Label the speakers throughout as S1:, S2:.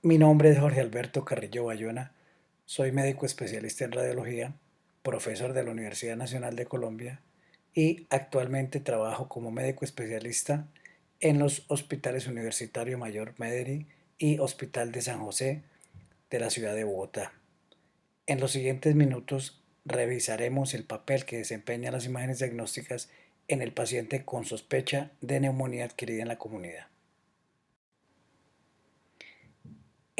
S1: Mi nombre es Jorge Alberto Carrillo Bayona, soy médico especialista en radiología, profesor de la Universidad Nacional de Colombia y actualmente trabajo como médico especialista en los hospitales Universitario Mayor Mederi y Hospital de San José de la ciudad de Bogotá. En los siguientes minutos revisaremos el papel que desempeñan las imágenes diagnósticas en el paciente con sospecha de neumonía adquirida en la comunidad.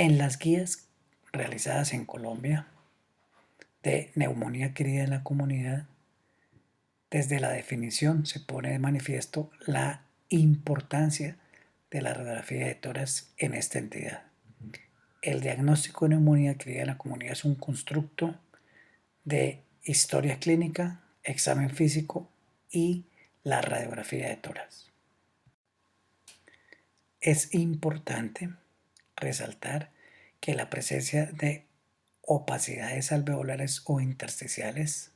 S1: En las guías realizadas en Colombia de neumonía adquirida en la comunidad, desde la definición se pone de manifiesto la importancia de la radiografía de tórax en esta entidad. El diagnóstico de neumonía adquirida en la comunidad es un constructo de historia clínica, examen físico y la radiografía de tórax. Es importante resaltar que la presencia de opacidades alveolares o intersticiales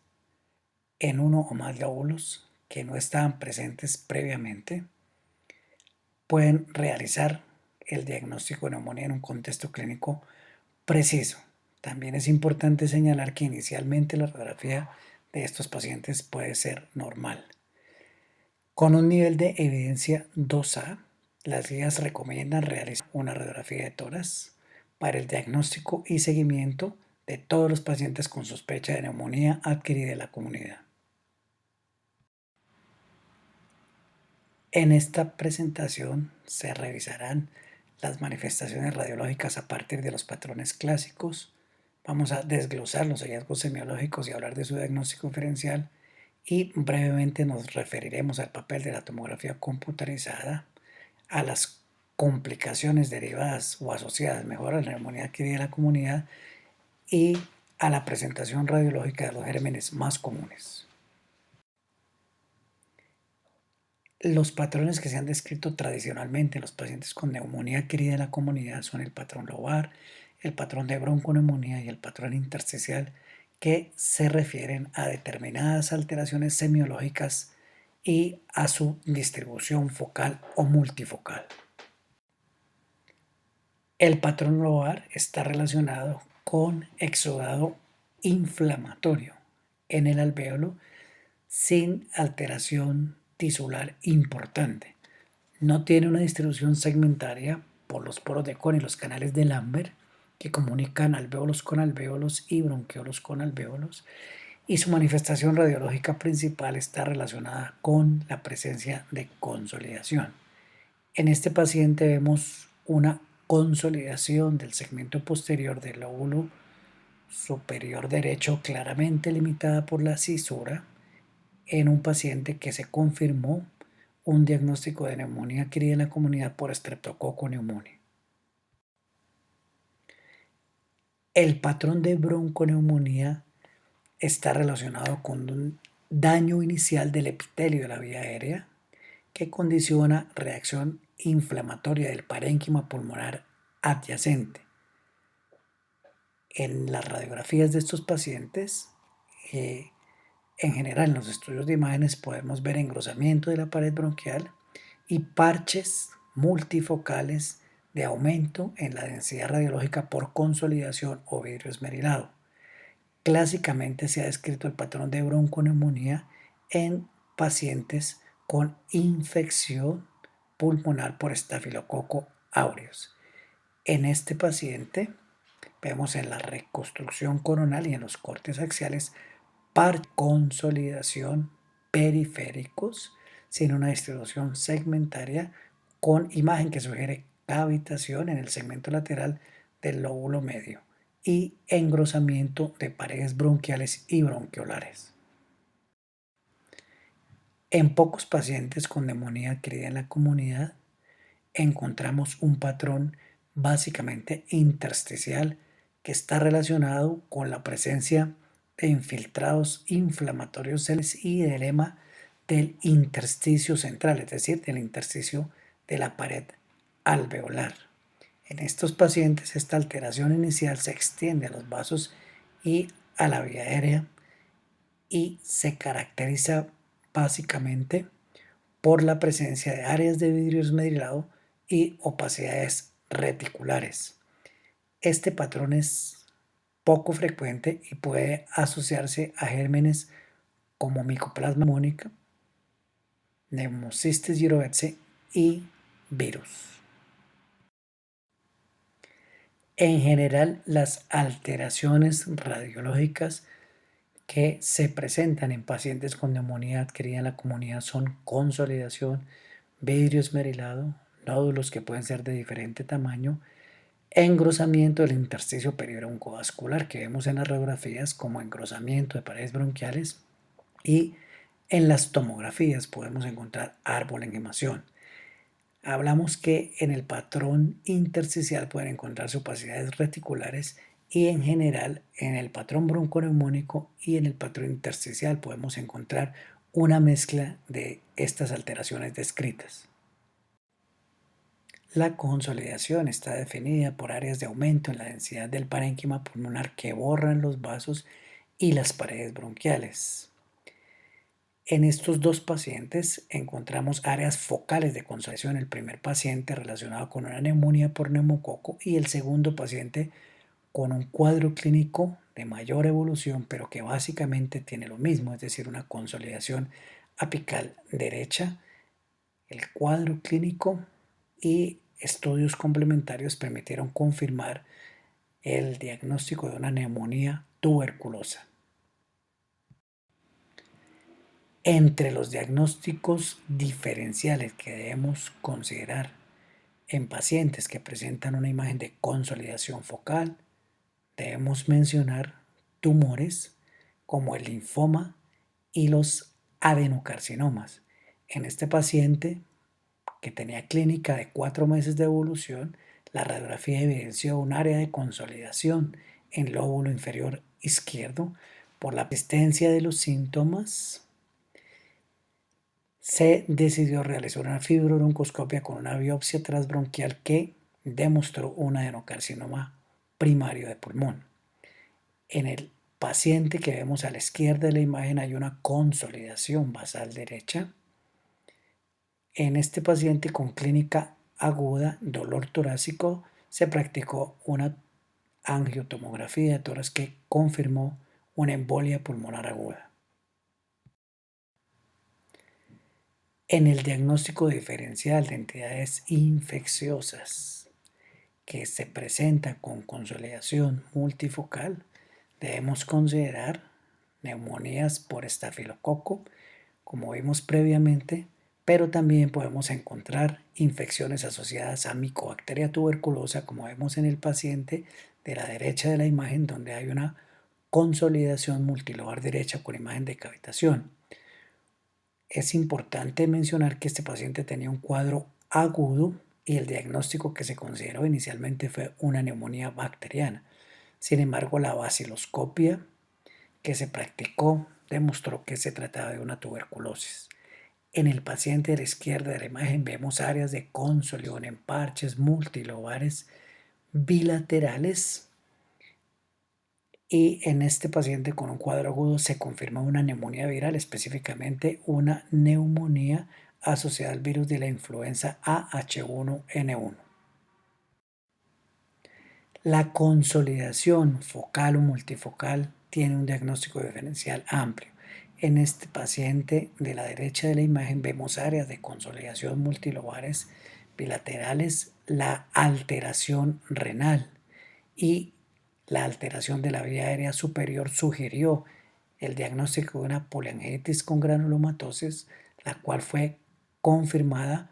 S1: en uno o más lóbulos que no estaban presentes previamente pueden realizar el diagnóstico de neumonía en un contexto clínico preciso. También es importante señalar que inicialmente la radiografía de estos pacientes puede ser normal. Con un nivel de evidencia 2A, las guías recomiendan realizar una radiografía de tórax para el diagnóstico y seguimiento de todos los pacientes con sospecha de neumonía adquirida en la comunidad. En esta presentación se revisarán las manifestaciones radiológicas a partir de los patrones clásicos. Vamos a desglosar los hallazgos semiológicos y hablar de su diagnóstico diferencial y brevemente nos referiremos al papel de la tomografía computarizada, a las complicaciones derivadas o asociadas mejor a la neumonía adquirida en la comunidad y a la presentación radiológica de los gérmenes más comunes. Los patrones que se han descrito tradicionalmente en los pacientes con neumonía adquirida en la comunidad son el patrón lobar, el patrón de bronconeumonía y el patrón intersticial, que se refieren a determinadas alteraciones semiológicas y a su distribución focal o multifocal. El patrón lobar está relacionado con exudado inflamatorio en el alvéolo sin alteración tisular importante. No tiene una distribución segmentaria por los poros de Kohn y los canales de Lambert que comunican alvéolos con alvéolos y bronquiolos con alvéolos, y su manifestación radiológica principal está relacionada con la presencia de consolidación. En este paciente vemos una consolidación del segmento posterior del lóbulo superior derecho claramente limitada por la cisura en un paciente que se confirmó un diagnóstico de neumonía adquirida en la comunidad por Streptococcus pneumoniae. El patrón de bronconeumonía está relacionado con un daño inicial del epitelio de la vía aérea que condiciona reacción inflamatoria del parénquima pulmonar adyacente. En las radiografías de estos pacientes, en general en los estudios de imágenes podemos ver engrosamiento de la pared bronquial y parches multifocales de aumento en la densidad radiológica por consolidación o vidrio esmerilado. Clásicamente se ha descrito el patrón de bronconeumonía en pacientes con infección pulmonar por estafilococo aureus. En este paciente vemos en la reconstrucción coronal y en los cortes axiales consolidación periféricos sin una distribución segmentaria, con imagen que sugiere cavitación en el segmento lateral del lóbulo medio y engrosamiento de paredes bronquiales y bronquiolares. En pocos pacientes con neumonía adquirida en la comunidad encontramos un patrón básicamente intersticial que está relacionado con la presencia de infiltrados inflamatorios celes y edema del intersticio central, es decir, del intersticio de la pared alveolar. En estos pacientes esta alteración inicial se extiende a los vasos y a la vía aérea y se caracteriza básicamente por la presencia de áreas de vidrio esmerilado y opacidades reticulares. Este patrón es poco frecuente y puede asociarse a gérmenes como Mycoplasma pneumoniae, Pneumocystis jirovecii y virus. En general, las alteraciones radiológicas que se presentan en pacientes con neumonía adquirida en la comunidad son consolidación, vidrio esmerilado, nódulos que pueden ser de diferente tamaño, engrosamiento del intersticio perioroncovascular que vemos en las radiografías como engrosamiento de paredes bronquiales, y en las tomografías podemos encontrar árbol engemación. Hablamos que en el patrón intersticial pueden encontrarse opacidades reticulares y en general en el patrón bronconeumónico y en el patrón intersticial podemos encontrar una mezcla de estas alteraciones descritas. La consolidación está definida por áreas de aumento en la densidad del parénquima pulmonar que borran los vasos y las paredes bronquiales. En estos dos pacientes encontramos áreas focales de consolidación. El primer paciente relacionado con una neumonía por neumococo y el segundo paciente con un cuadro clínico de mayor evolución, pero que básicamente tiene lo mismo, es decir, una consolidación apical derecha. El cuadro clínico y estudios complementarios permitieron confirmar el diagnóstico de una neumonía tuberculosa. Entre los diagnósticos diferenciales que debemos considerar en pacientes que presentan una imagen de consolidación focal, debemos mencionar tumores como el linfoma y los adenocarcinomas. En este paciente, que tenía clínica de 4 meses de evolución, la radiografía evidenció un área de consolidación en lóbulo inferior izquierdo. Por la persistencia de los síntomas, se decidió realizar una fibrobroncoscopia con una biopsia transbronquial que demostró un adenocarcinoma primario de pulmón. En el paciente que vemos a la izquierda de la imagen hay una consolidación basal derecha. En este paciente con clínica aguda, dolor torácico, se practicó una angiotomografía de tórax que confirmó una embolia pulmonar aguda. En el diagnóstico diferencial de entidades infecciosas que se presenta con consolidación multifocal, debemos considerar neumonías por estafilococo, como vimos previamente, pero también podemos encontrar infecciones asociadas a Mycobacteria tuberculosa, como vemos en el paciente de la derecha de la imagen, donde hay una consolidación multilobar derecha con imagen de cavitación. Es importante mencionar que este paciente tenía un cuadro agudo y el diagnóstico que se consideró inicialmente fue una neumonía bacteriana. Sin embargo, la baciloscopia que se practicó demostró que se trataba de una tuberculosis. En el paciente de la izquierda de la imagen vemos áreas de consolidación en parches multilobares bilaterales, y en este paciente con un cuadro agudo se confirma una neumonía viral, específicamente una neumonía asociada al virus de la influenza AH1N1. La consolidación focal o multifocal tiene un diagnóstico diferencial amplio. En este paciente de la derecha de la imagen vemos áreas de consolidación multilobares bilaterales, la alteración renal y la alteración de la vía aérea superior sugirió el diagnóstico de una poliangitis con granulomatosis, la cual fue confirmada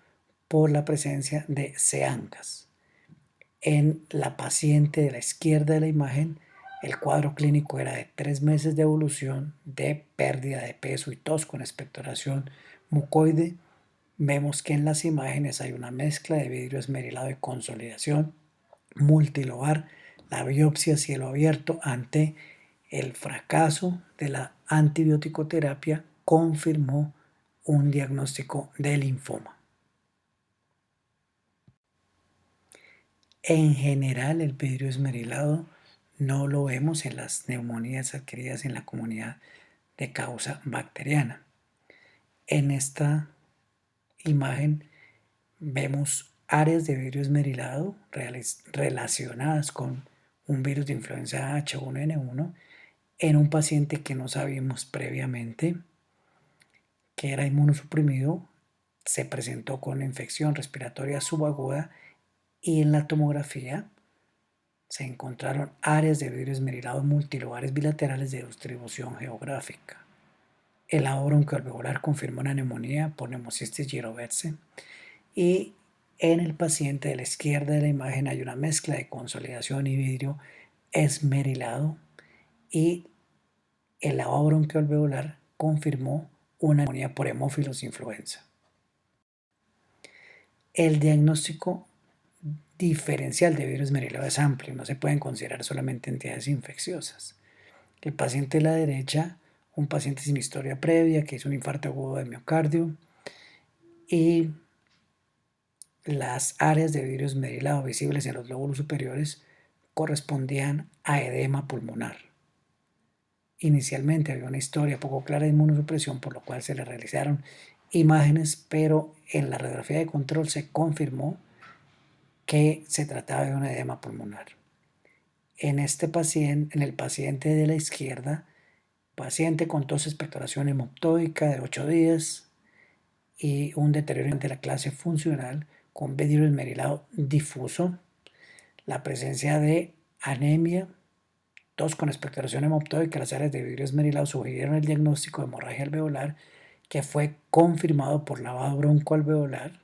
S1: por la presencia de CEANCAS. En la paciente de la izquierda de la imagen, el cuadro clínico era de 3 meses de evolución, de pérdida de peso y tos con expectoración mucoide. Vemos que en las imágenes hay una mezcla de vidrio esmerilado de consolidación multilobar. La biopsia a cielo abierto ante el fracaso de la antibiótico-terapia confirmó un diagnóstico de linfoma. En general, el vidrio esmerilado no lo vemos en las neumonías adquiridas en la comunidad de causa bacteriana. En esta imagen vemos áreas de vidrio esmerilado relacionadas con un virus de influenza H1N1 en un paciente que no sabíamos previamente que era inmunosuprimido, se presentó con infección respiratoria subaguda y en la tomografía se encontraron áreas de vidrio esmerilado multilobares bilaterales de distribución geográfica. El lavado broncoalveolar confirmó una neumonía por neumocistis giroverse y en el paciente de la izquierda de la imagen hay una mezcla de consolidación y vidrio esmerilado y el lavado broncoalveolar confirmó una neumonía por hemófilos influenza. El diagnóstico diferencial de virus esmerilado es amplio, no se pueden considerar solamente entidades infecciosas. El paciente de la derecha, un paciente sin historia previa que hizo un infarto agudo de miocardio y las áreas de vidrio esmerilado visibles en los lóbulos superiores correspondían a edema pulmonar. Inicialmente había una historia poco clara de inmunosupresión, por lo cual se le realizaron imágenes, pero en la radiografía de control se confirmó que se trataba de un edema pulmonar. En este paciente, en el paciente de la izquierda, paciente con tos, expectoración hemoptóica de 8 días y un deterioro de la clase funcional con vidrio esmerilado difuso, la presencia de anemia, tos con expectoración hemoptóica, las áreas de vidrio esmerilado sugirieron el diagnóstico de hemorragia alveolar que fue confirmado por lavado broncoalveolar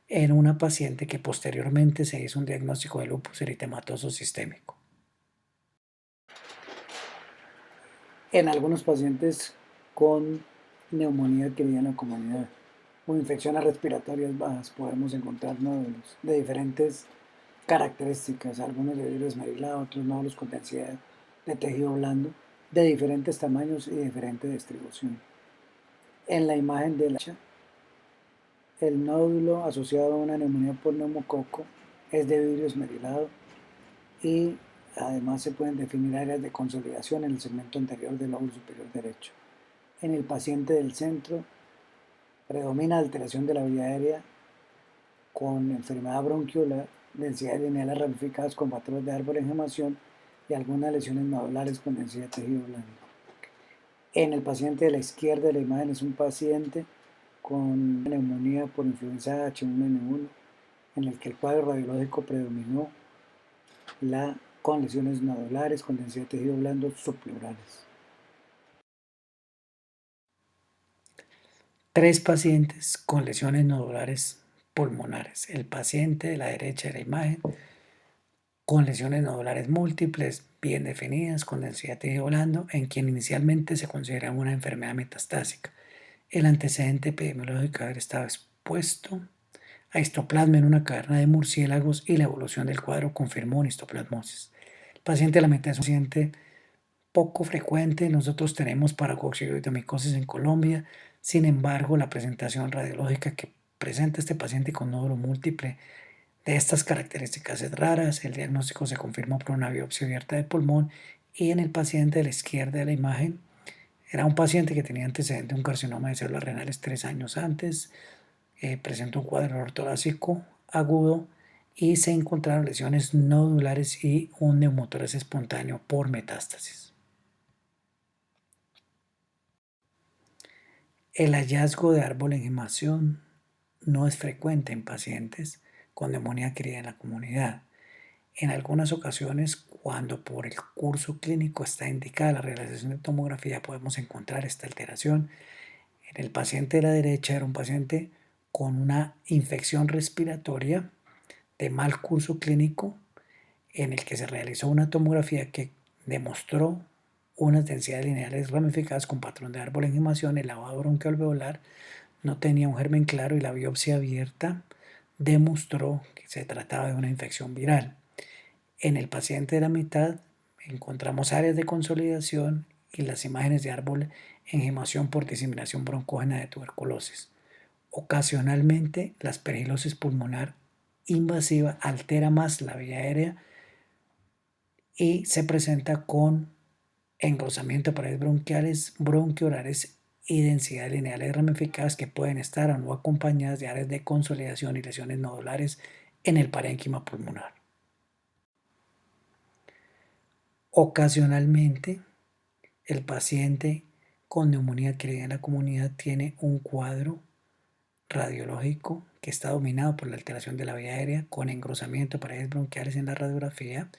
S1: en una paciente que posteriormente se hizo un diagnóstico de lupus eritematoso sistémico. En algunos pacientes con neumonía adquirida en la comunidad o infecciones respiratorias bajas podemos encontrar nódulos de diferentes características, algunos de vidrio esmerilado, otros nódulos con densidad de tejido blando, de diferentes tamaños y diferente distribución. En la imagen de la derecha, el nódulo asociado a una neumonía por neumococo es de vidrio esmerilado y además se pueden definir áreas de consolidación en el segmento anterior del lóbulo superior derecho. En el paciente del centro predomina alteración de la vía aérea con enfermedad bronquiolar, densidad de lineales ramificadas con patrones de árbol en gemación y algunas lesiones nodulares con densidad de tejido blando. En el paciente de la izquierda de la imagen es un paciente con neumonía por influenza H1N1 en el que el cuadro radiológico predominó con lesiones nodulares con densidad de tejido blando subpleurales. 3 pacientes con lesiones nodulares pulmonares. El paciente de la derecha de la imagen con lesiones nodulares múltiples, bien definidas, con densidad de tejido blando, en quien inicialmente se consideraba una enfermedad metastásica. El antecedente epidemiológico de haber estado expuesto a histoplasma en una caverna de murciélagos y la evolución del cuadro confirmó una histoplasmosis. El paciente de la mitad es un paciente poco frecuente, nosotros tenemos paracoxidomicosis en Colombia, sin embargo la presentación radiológica que presenta este paciente con nódulo múltiple de estas características es rara, el diagnóstico se confirmó por una biopsia abierta de pulmón y en el paciente de la izquierda de la imagen era un paciente que tenía antecedente de un carcinoma de células renales 3 años antes, presentó un cuadro torácico agudo y se encontraron lesiones nodulares y un neumotórax espontáneo por metástasis. El hallazgo de árbol en gemación no es frecuente en pacientes con neumonía adquirida en la comunidad. En algunas ocasiones, cuando por el curso clínico está indicada la realización de tomografía, podemos encontrar esta alteración. En el paciente de la derecha era un paciente con una infección respiratoria de mal curso clínico en el que se realizó una tomografía que demostró unas densidades lineales ramificadas con patrón de árbol en gemación, el lavado broncoalveolar no tenía un germen claro y la biopsia abierta demostró que se trataba de una infección viral. En el paciente de la mitad encontramos áreas de consolidación y las imágenes de árbol en gemación por diseminación broncógena de tuberculosis. Ocasionalmente, la aspergilosis pulmonar invasiva altera más la vía aérea y se presenta con engrosamiento de paredes bronquiales, bronquiolares y densidades lineales ramificadas que pueden estar o no acompañadas de áreas de consolidación y lesiones nodulares en el parénquima pulmonar. Ocasionalmente, el paciente con neumonía adquirida en la comunidad tiene un cuadro radiológico que está dominado por la alteración de la vía aérea con engrosamiento de paredes bronquiales en la radiografía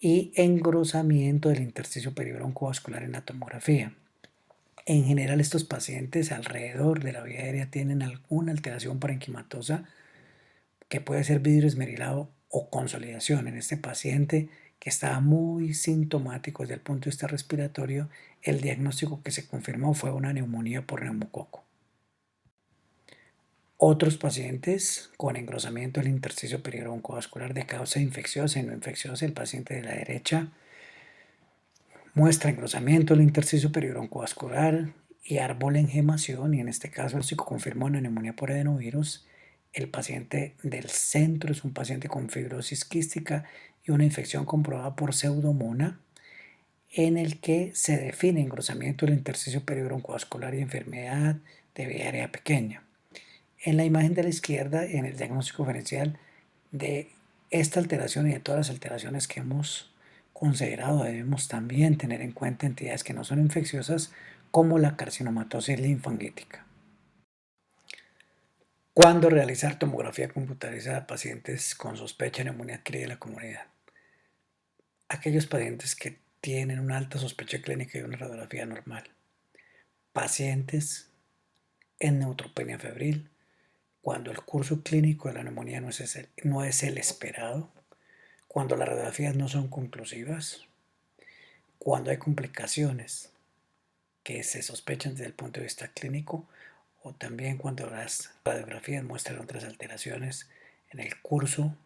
S1: y engrosamiento del intersticio peribrón-vascular en la tomografía. En general, estos pacientes alrededor de la vía aérea tienen alguna alteración parenquimatosa que puede ser vidrio esmerilado o consolidación. En este paciente que estaba muy sintomático desde el punto de vista respiratorio, el diagnóstico que se confirmó fue una neumonía por neumococo. Otros pacientes con engrosamiento del intersticio peribrón-vascular de causa infecciosa y no infecciosa, el paciente de la derecha muestra engrosamiento del intersticio peribrón-vascular y árbol en gemación, y en este caso el psico confirmó una neumonía por adenovirus. El paciente del centro es un paciente con fibrosis quística y una infección comprobada por pseudomonas, en el que se define engrosamiento del intersticio peribrón-vascular y enfermedad de vía aérea pequeña. En la imagen de la izquierda, en el diagnóstico diferencial de esta alteración y de todas las alteraciones que hemos considerado, debemos también tener en cuenta entidades que no son infecciosas, como la carcinomatosis linfangítica. ¿Cuándo realizar tomografía computarizada a pacientes con sospecha de neumonía adquirida en la comunidad? Aquellos pacientes que tienen una alta sospecha clínica y una radiografía normal. Pacientes en neutropenia febril, cuando el curso clínico de la neumonía no es el esperado, cuando las radiografías no son conclusivas, cuando hay complicaciones que se sospechan desde el punto de vista clínico, o también cuando las radiografías muestran otras alteraciones en el curso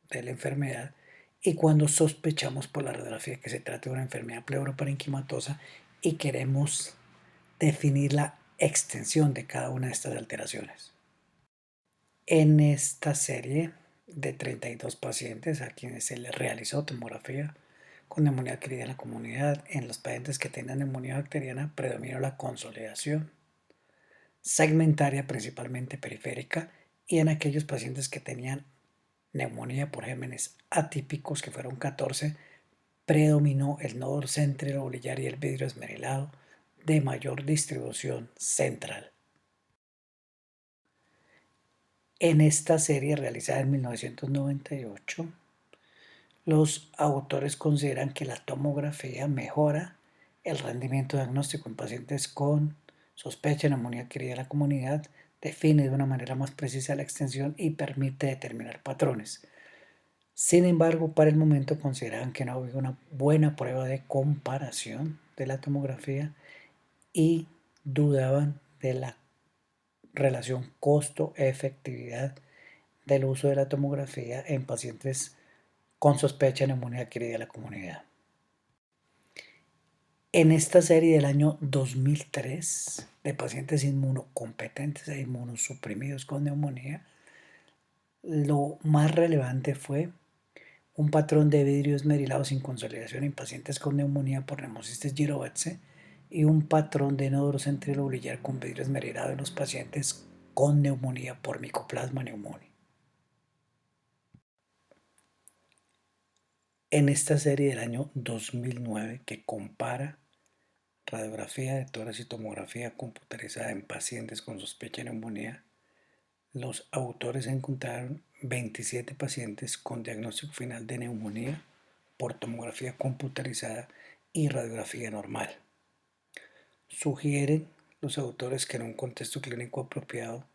S1: de la enfermedad, y cuando sospechamos por la radiografía que se trata de una enfermedad pleuroparenquimatosa y queremos definir la extensión de cada una de estas alteraciones. En esta serie de 32 pacientes a quienes se les realizó tomografía con neumonía adquirida en la comunidad, en los pacientes que tenían neumonía bacteriana predominó la consolidación segmentaria, principalmente periférica, y en aquellos pacientes que tenían neumonía por gérmenes atípicos, que fueron 14, predominó el nódulo centrilobular y el vidrio esmerilado de mayor distribución central. En esta serie realizada en 1998, los autores consideran que la tomografía mejora el rendimiento diagnóstico en pacientes con sospecha de neumonía adquirida en la comunidad, define de una manera más precisa la extensión y permite determinar patrones. Sin embargo, para el momento consideran que no había una buena prueba de comparación de la tomografía y dudaban de la relación costo-efectividad del uso de la tomografía en pacientes con sospecha de neumonía adquirida en la comunidad. En esta serie del año 2003 de pacientes inmunocompetentes e inmunosuprimidos con neumonía, lo más relevante fue un patrón de vidrio esmerilado sin consolidación en pacientes con neumonía por Pneumocystis jirovecii y un patrón de nódulo centrilobular con vidrio esmerilado en los pacientes con neumonía por Mycoplasma pneumoniae. En esta serie del año 2009 que compara radiografía de tórax y tomografía computarizada en pacientes con sospecha de neumonía, los autores encontraron 27 pacientes con diagnóstico final de neumonía por tomografía computarizada y radiografía normal. Sugieren los autores que en un contexto clínico apropiado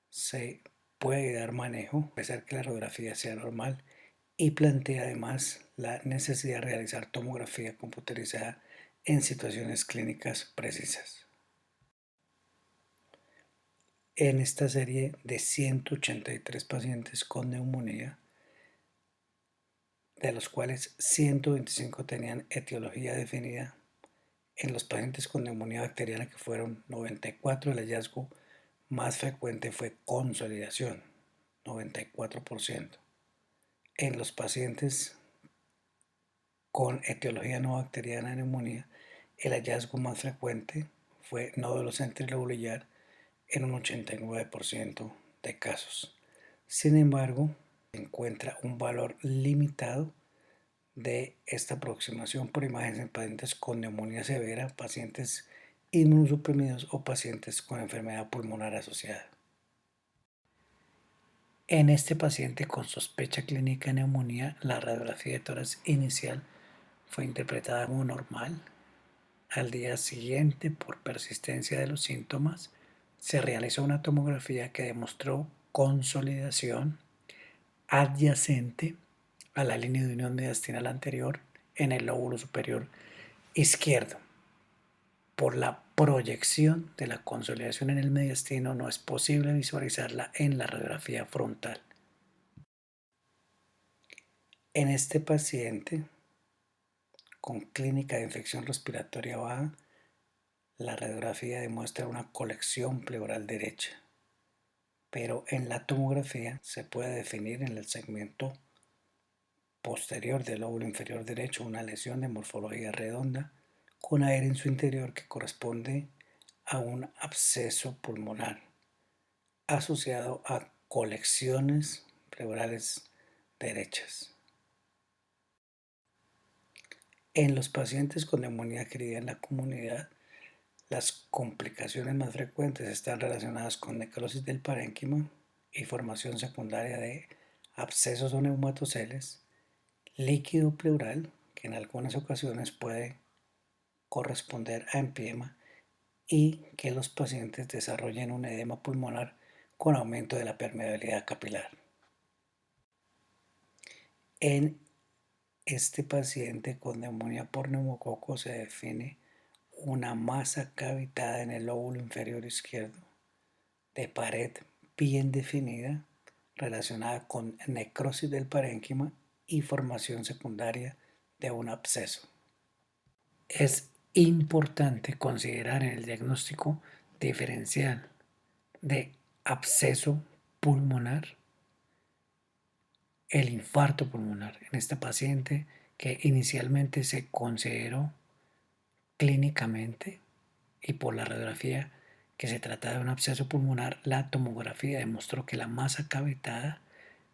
S1: se puede dar manejo, a pesar que la radiografía sea normal, y plantea además la necesidad de realizar tomografía computarizada en situaciones clínicas precisas. En esta serie de 183 pacientes con neumonía, de los cuales 125 tenían etiología definida, en los pacientes con neumonía bacteriana, que fueron 94, el hallazgo más frecuente fue consolidación, 94%. En los pacientes con etiología no bacteriana de neumonía, el hallazgo más frecuente fue nódulo centrilobular en un 89% de casos. Sin embargo, se encuentra un valor limitado de esta aproximación por imágenes en pacientes con neumonía severa, pacientes inmunosuprimidos o pacientes con enfermedad pulmonar asociada. En este paciente con sospecha clínica de neumonía, la radiografía de tórax inicial fue interpretada como normal. Al día siguiente, por persistencia de los síntomas, se realizó una tomografía que demostró consolidación adyacente a la línea de unión mediastinal anterior en el lóbulo superior izquierdo. Por la proyección de la consolidación en el mediastino no es posible visualizarla en la radiografía frontal. En este paciente con clínica de infección respiratoria baja, la radiografía demuestra una colección pleural derecha, pero en la tomografía se puede definir en el segmento posterior del lóbulo inferior derecho una lesión de morfología redonda con aire en su interior que corresponde a un absceso pulmonar asociado a colecciones pleurales derechas. En los pacientes con neumonía adquirida en la comunidad, las complicaciones más frecuentes están relacionadas con necrosis del parénquima y formación secundaria de abscesos o neumatoceles, líquido pleural, que en algunas ocasiones puede corresponder a empiema, y que los pacientes desarrollen un edema pulmonar con aumento de la permeabilidad capilar. En este paciente con neumonía por neumococo se define una masa cavitada en el lóbulo inferior izquierdo de pared bien definida relacionada con necrosis del parénquima y formación secundaria de un absceso. Es importante considerar en el diagnóstico diferencial de absceso pulmonar el infarto pulmonar en esta paciente que inicialmente se consideró clínicamente y por la radiografía que se trata de un absceso pulmonar. La tomografía demostró que la masa cavitada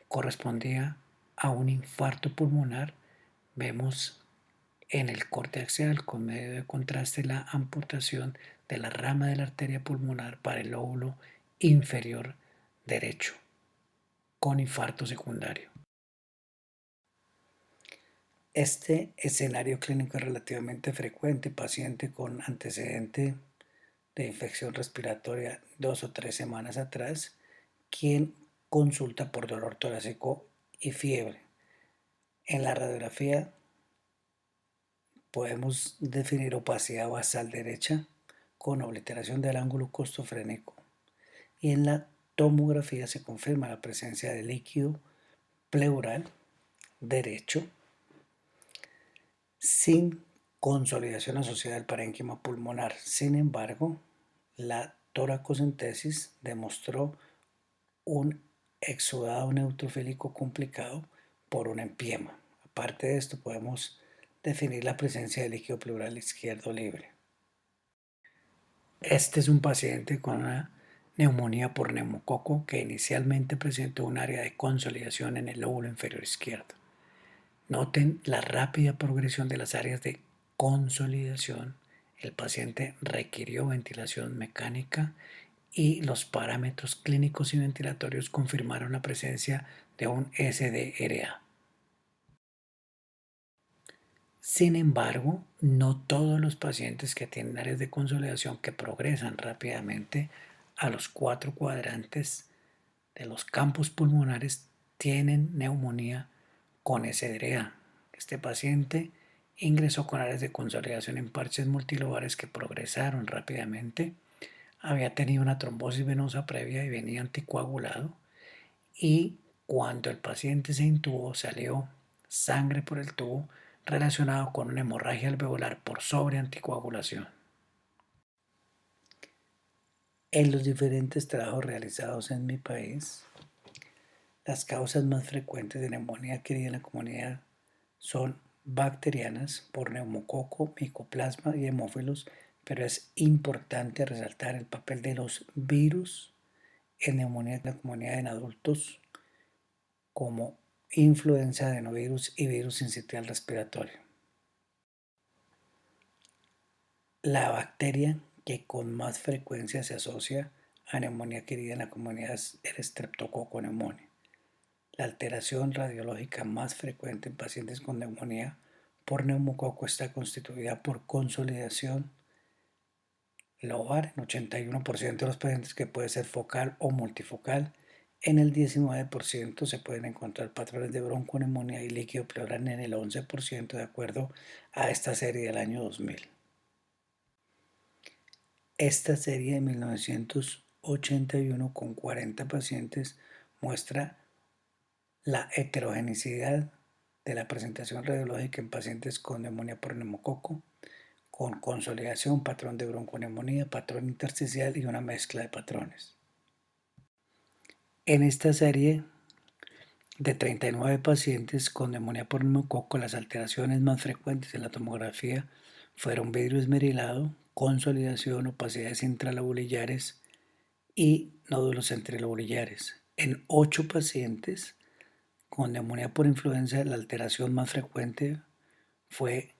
S1: correspondía a un infarto pulmonar. Vemos en el corte axial con medio de contraste la amputación de la rama de la arteria pulmonar para el lóbulo inferior derecho con infarto secundario. Este escenario clínico es relativamente frecuente, paciente con antecedente de infección respiratoria 2 o 3 semanas atrás, quien consulta por dolor torácico y fiebre. En la radiografía podemos definir opacidad basal derecha con obliteración del ángulo costofrénico y en la tomografía se confirma la presencia de líquido pleural derecho sin consolidación asociada al parénquima pulmonar. Sin embargo, la toracocentesis demostró un exudado neutrofílico complicado por un empiema. Aparte de esto, podemos definir la presencia de líquido pleural izquierdo libre. Este es un paciente con una neumonía por neumococo que inicialmente presentó un área de consolidación en el lóbulo inferior izquierdo. Noten la rápida progresión de las áreas de consolidación. El paciente requirió ventilación mecánica y los parámetros clínicos y ventilatorios confirmaron la presencia de un SDRA. Sin embargo, no todos los pacientes que tienen áreas de consolidación que progresan rápidamente a los 4 cuadrantes de los campos pulmonares tienen neumonía con SDRA. Este paciente ingresó con áreas de consolidación en parches multilobales que progresaron rápidamente, había tenido una trombosis venosa previa y venía anticoagulado, y cuando el paciente se intubó salió sangre por el tubo relacionado con una hemorragia alveolar por sobreanticoagulación. En los diferentes trabajos realizados en mi país, las causas más frecuentes de neumonía adquirida en la comunidad son bacterianas por neumococo, micoplasma y hemófilos, pero es importante resaltar el papel de los virus en neumonía en la comunidad en adultos como influenza, adenovirus y virus sincitial respiratorio. La bacteria que con más frecuencia se asocia a neumonía adquirida en la comunidad es el Streptococcus pneumoniae. La alteración radiológica más frecuente en pacientes con neumonía por neumococo está constituida por consolidación lobar en 81% de los pacientes, que puede ser focal o multifocal. En el 19% se pueden encontrar patrones de bronconeumonía y líquido pleural en el 11%, de acuerdo a esta serie del año 2000. Esta serie de 1981 con 40 pacientes muestra la heterogeneidad de la presentación radiológica en pacientes con neumonía por neumococo, con consolidación, patrón de bronconeumonía, patrón intersticial y una mezcla de patrones. En esta serie de 39 pacientes con neumonía por neumococo, las alteraciones más frecuentes en la tomografía fueron vidrio esmerilado, consolidación, opacidades intralobulillares y nódulos centrilobulillares. En 8 pacientes con neumonía por influenza, la alteración más frecuente fue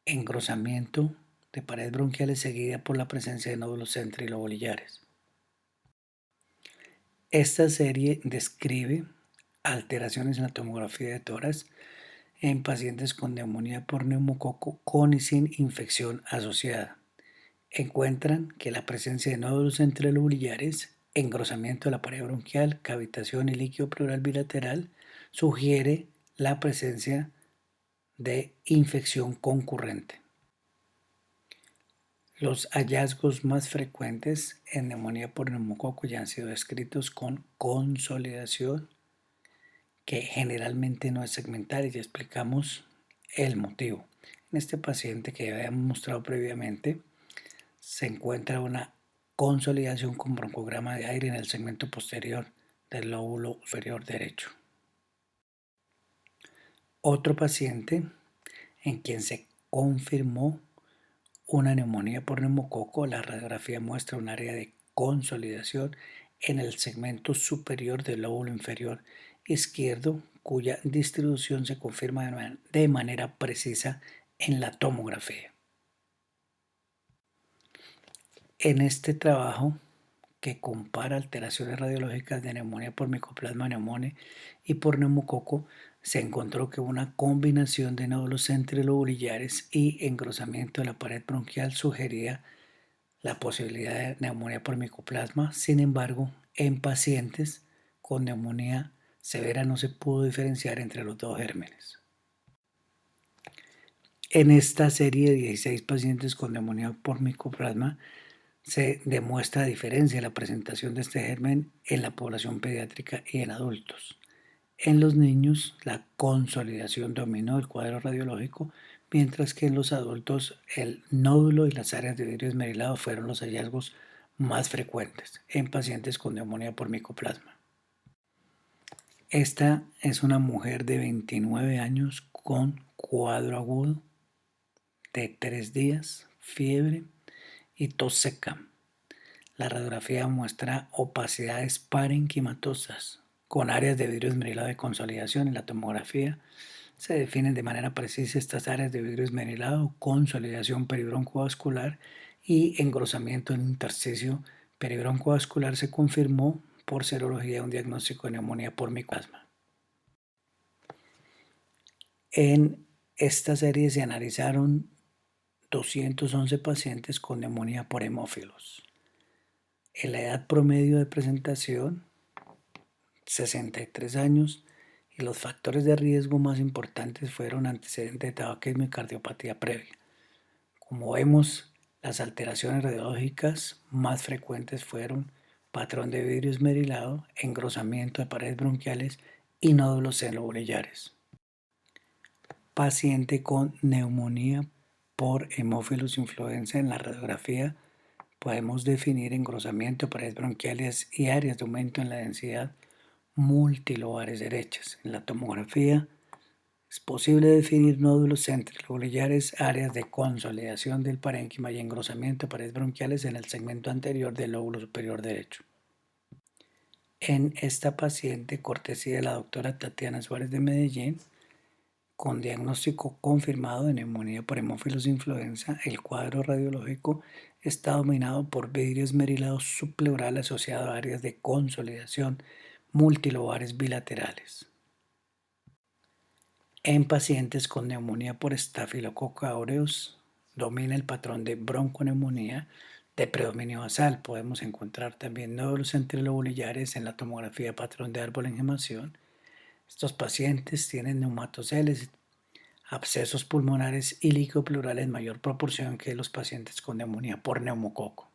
S1: engrosamiento de paredes bronquiales, seguida por la presencia de nódulos centrilobulillares. Esta serie describe alteraciones en la tomografía de tórax en pacientes con neumonía por neumococo con y sin infección asociada. Encuentran que la presencia de nódulos centrilobulillares, engrosamiento de la pared bronquial, cavitación y líquido pleural bilateral sugiere la presencia de infección concurrente. Los hallazgos más frecuentes en neumonía por neumococo ya han sido descritos con consolidación, que generalmente no es segmental, y ya explicamos el motivo. En este paciente que ya habíamos mostrado previamente, se encuentra una consolidación con broncograma de aire en el segmento posterior del lóbulo superior derecho. Otro paciente en quien se confirmó una neumonía por neumococo, la radiografía muestra un área de consolidación en el segmento superior del lóbulo inferior izquierdo, cuya distribución se confirma de manera precisa en la tomografía. En este trabajo, que compara alteraciones radiológicas de neumonía por Mycoplasma pneumoniae y por neumococo, se encontró que una combinación de nódulos centrilobulillares y engrosamiento de la pared bronquial sugería la posibilidad de neumonía por micoplasma. Sin embargo, en pacientes con neumonía severa no se pudo diferenciar entre los dos gérmenes. En esta serie de 16 pacientes con neumonía por micoplasma se demuestra diferencia en la presentación de este germen en la población pediátrica y en adultos. En los niños, la consolidación dominó el cuadro radiológico, mientras que en los adultos el nódulo y las áreas de vidrio esmerilado fueron los hallazgos más frecuentes en pacientes con neumonía por micoplasma. Esta es una mujer de 29 años con cuadro agudo de 3 días, fiebre y tos seca. La radiografía muestra opacidades parenquimatosas con áreas de vidrio esmerilado de consolidación. En la tomografía se definen de manera precisa estas áreas de vidrio esmerilado, consolidación peribroncovascular y engrosamiento en el intersticio peribroncovascular. Se confirmó por serología un diagnóstico de neumonía por micoplasma. En esta serie se analizaron 211 pacientes con neumonía por hemófilos. En la edad promedio de presentación, 63 años, y los factores de riesgo más importantes fueron antecedente de tabaquismo y cardiopatía previa. Como vemos, las alteraciones radiológicas más frecuentes fueron patrón de vidrio esmerilado, engrosamiento de paredes bronquiales y nódulos celobulillares. Paciente con neumonía por hemófilos influenza. En la radiografía podemos definir engrosamiento de paredes bronquiales y áreas de aumento en la densidad multilobares derechas. En la tomografía es posible definir nódulos centrilobulillares, áreas de consolidación del parénquima y engrosamiento de paredes bronquiales en el segmento anterior del lóbulo superior derecho. En esta paciente, cortesía de la doctora Tatiana Suárez de Medellín, con diagnóstico confirmado de neumonía por hemófilos influenza, el cuadro radiológico está dominado por vidrio esmerilado subpleural asociado a áreas de consolidación multilobares bilaterales. En pacientes con neumonía por Staphylococcus aureus, domina el patrón de bronconeumonía de predominio basal. Podemos encontrar también nódulos centrilobulillares en la tomografía patrón de árbol en gemación. Estos pacientes tienen neumatoceles, abscesos pulmonares y líquido pleural en mayor proporción que los pacientes con neumonía por neumococo.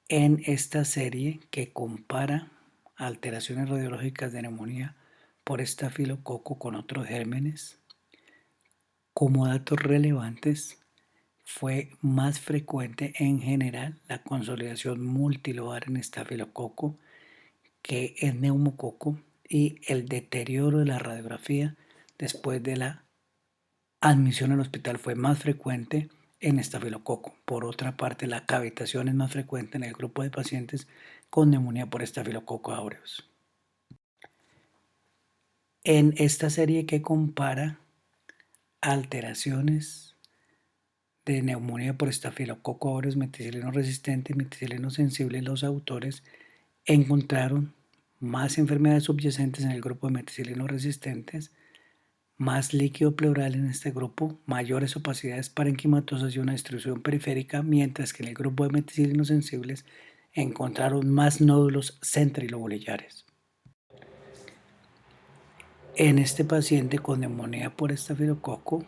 S1: En esta serie que compara alteraciones radiológicas de neumonía por estafilococo con otros gérmenes, como datos relevantes, fue más frecuente en general la consolidación multilobar en estafilococo que en neumococo y el deterioro de la radiografía después de la admisión al hospital fue más frecuente en estafilococo. Por otra parte, la cavitación es más frecuente en el grupo de pacientes con neumonía por estafilococo aureus. En esta serie que compara alteraciones de neumonía por estafilococo aureus meticilino resistente y meticilino sensible, los autores encontraron más enfermedades subyacentes en el grupo de meticilino resistentes, más líquido pleural en este grupo, mayores opacidades parenquimatosas y una distribución periférica, mientras que en el grupo de meticilinos sensibles encontraron más nódulos centrilobulillares. En este paciente con neumonía por estafilococo,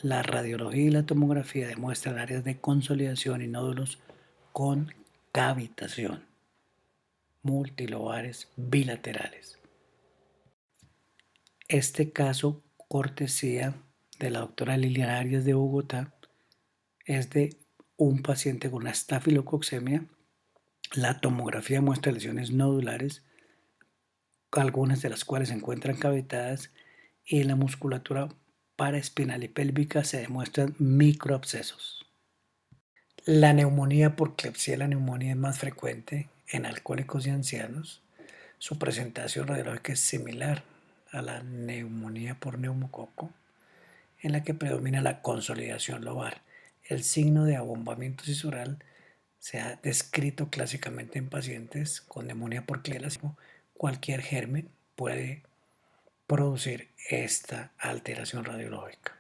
S1: la radiología y la tomografía demuestran áreas de consolidación y nódulos con cavitación multilobares bilaterales. Este caso, cortesía de la doctora Liliana Arias de Bogotá, es de un paciente con estafilococcemia. La tomografía muestra lesiones nodulares, algunas de las cuales se encuentran cavitadas, y en la musculatura paraespinal y pélvica se demuestran microabscesos. La neumonía por Klebsiella neumonía es más frecuente en alcohólicos y ancianos. Su presentación radiológica es similar a la neumonía por neumococo, en la que predomina la consolidación lobar. El signo de abombamiento sisural se ha descrito clásicamente en pacientes con neumonía por Klebsiella. Cualquier germen puede producir esta alteración radiológica.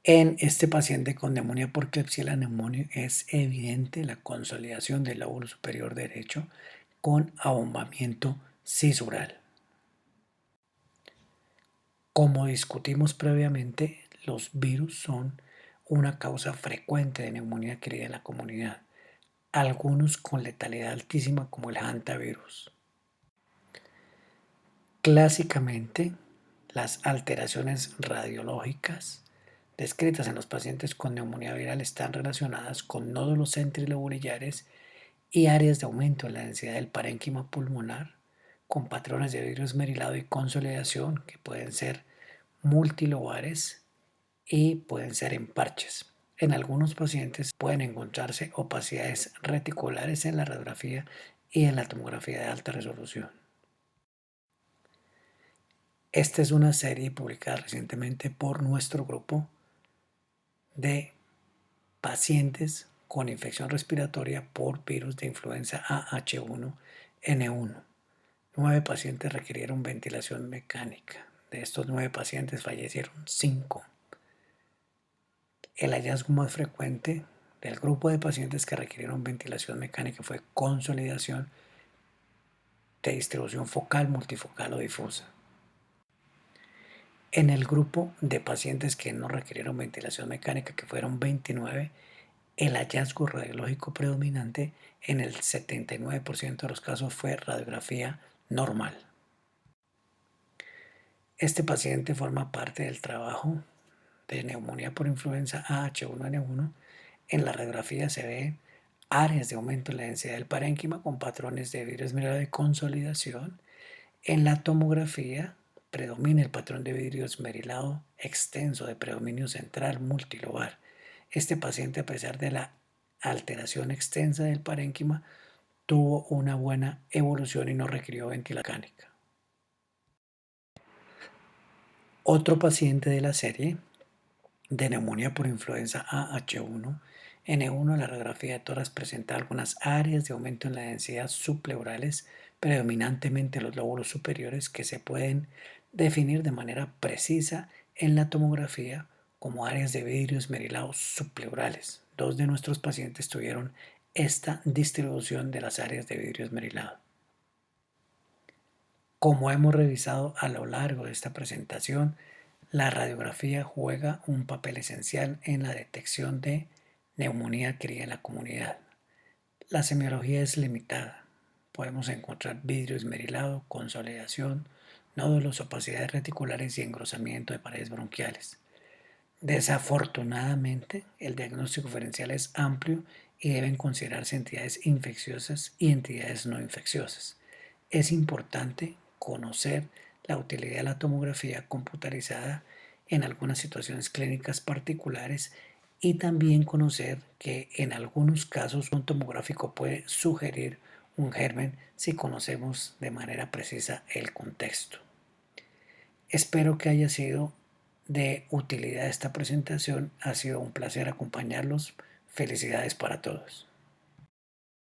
S1: En este paciente con neumonía por Klebsiella pneumoniae es evidente la consolidación del lóbulo superior derecho con abombamiento sisural. Como discutimos previamente, los virus son una causa frecuente de neumonía adquirida en la comunidad, algunos con letalidad altísima como el hantavirus. Clásicamente, las alteraciones radiológicas descritas en los pacientes con neumonía viral están relacionadas con nódulos centrilobulillares y áreas de aumento en la densidad del parénquima pulmonar, con patrones de vidrio esmerilado y consolidación que pueden ser multilobares y pueden ser en parches. En algunos pacientes pueden encontrarse opacidades reticulares en la radiografía y en la tomografía de alta resolución. Esta es una serie publicada recientemente por nuestro grupo de pacientes con infección respiratoria por virus de influenza AH1N1. 9 pacientes requirieron ventilación mecánica. De estos 9 pacientes fallecieron 5. El hallazgo más frecuente del grupo de pacientes que requirieron ventilación mecánica fue consolidación de distribución focal, multifocal o difusa. En el grupo de pacientes que no requirieron ventilación mecánica, que fueron 29, el hallazgo radiológico predominante en el 79% de los casos fue radiografía normal. Este paciente forma parte del trabajo de neumonía por influenza AH1N1. En la radiografía se ven áreas de aumento en la densidad del parénquima con patrones de vidrio esmerilado de consolidación. En la tomografía predomina el patrón de vidrio esmerilado extenso de predominio central multilobar. Este paciente, a pesar de la alteración extensa del parénquima, tuvo una buena evolución y no requirió ventilación mecánica. Otro paciente de la serie de neumonía por influenza AH1N1, la radiografía de tórax presenta algunas áreas de aumento en la densidad subpleurales, predominantemente los lóbulos superiores, que se pueden definir de manera precisa en la tomografía como áreas de vidrio esmerilado subpleurales. Dos de nuestros pacientes tuvieron esta distribución de las áreas de vidrio esmerilado. Como hemos revisado a lo largo de esta presentación, la radiografía juega un papel esencial en la detección de neumonía adquirida en la comunidad. La semiología es limitada. Podemos encontrar vidrio esmerilado, consolidación, nódulos, opacidades reticulares y engrosamiento de paredes bronquiales. Desafortunadamente, el diagnóstico diferencial es amplio y deben considerarse entidades infecciosas y entidades no infecciosas. Es importante conocer la utilidad de la tomografía computarizada en algunas situaciones clínicas particulares y también conocer que en algunos casos un tomográfico puede sugerir un germen si conocemos de manera precisa el contexto. Espero que haya sido de utilidad esta presentación. Ha sido un placer acompañarlos. Felicidades para todos.